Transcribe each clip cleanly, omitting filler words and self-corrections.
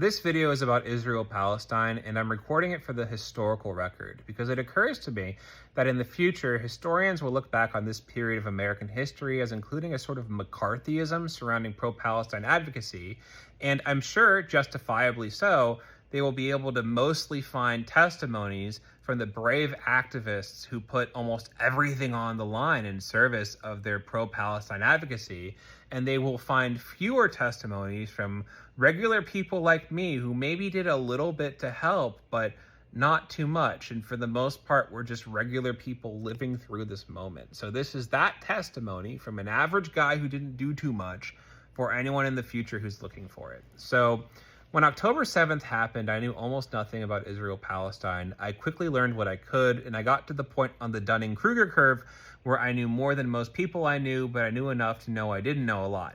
This video is about Israel-Palestine, and I'm recording it for the historical record because it occurs to me that in the future, historians will look back on this period of American history as including a sort of McCarthyism surrounding pro-Palestine advocacy, and I'm sure, justifiably so, they will be able to mostly find testimonies from the brave activists who put almost everything on the line in service of their pro-Palestine advocacy, and they will find fewer testimonies from regular people like me who maybe did a little bit to help, but not too much. And for the most part, we're just regular people living through this moment. So this is that testimony from an average guy who didn't do too much for anyone in the future who's looking for it. So when October 7th happened, I knew almost nothing about Israel-Palestine. I quickly learned what I could, and I got to the point on the Dunning-Kruger curve where I knew more than most people I knew, but I knew enough to know I didn't know a lot.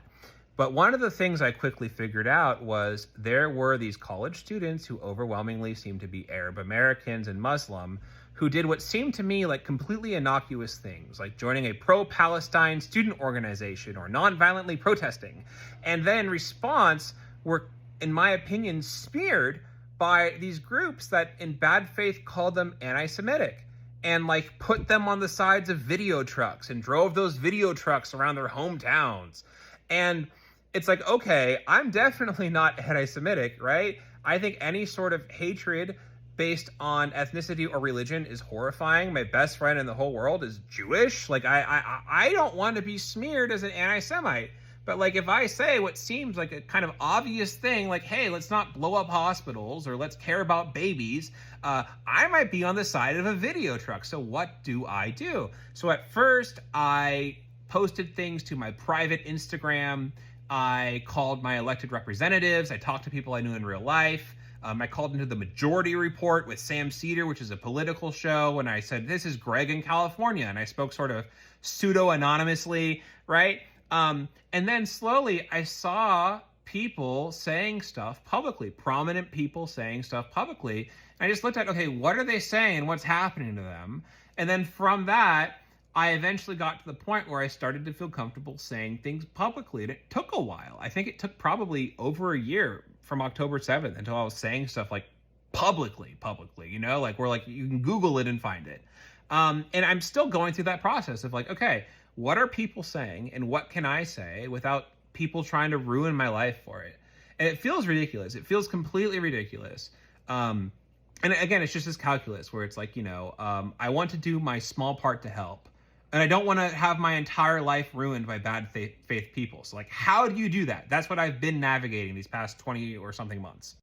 But one of the things I quickly figured out was there were these college students who overwhelmingly seemed to be Arab Americans and Muslim who did what seemed to me like completely innocuous things, like joining a pro-Palestine student organization or non-violently protesting. And then in response were, in my opinion, smeared by these groups that in bad faith called them anti-Semitic and like put them on the sides of video trucks and drove those video trucks around their hometowns. And it's like, okay, I'm definitely not anti-Semitic, right? I think any sort of hatred based on ethnicity or religion is horrifying. My best friend in the whole world is Jewish. Like, I don't want to be smeared as an anti-Semite. But like, if I say what seems like a kind of obvious thing, like, hey, let's not blow up hospitals or let's care about babies, I might be on the side of a video truck. So what do I do? So at first, I posted things to my private Instagram. I called my elected representatives. I talked to people I knew in real life. I called into the Majority Report with Sam Seder, which is a political show, and I said, this is Greg in California. And I spoke sort of pseudo-anonymously, right? And then slowly I saw people saying stuff publicly, prominent people saying stuff publicly. And I just looked at, okay, what are they saying? What's happening to them? And then from that, I eventually got to the point where I started to feel comfortable saying things publicly. And it took a while. I think it took probably over a year from October 7th until I was saying stuff like publicly, you know, like where like you can Google it and find it. And I'm still going through that process of like, okay, what are people saying and what can I say without people trying to ruin my life for it? And it feels ridiculous. It feels completely ridiculous. And again, it's just this calculus where it's like, you know, I want to do my small part to help. And I don't want to have my entire life ruined by bad faith people. So like, how do you do that? That's what I've been navigating these past 20 or something months.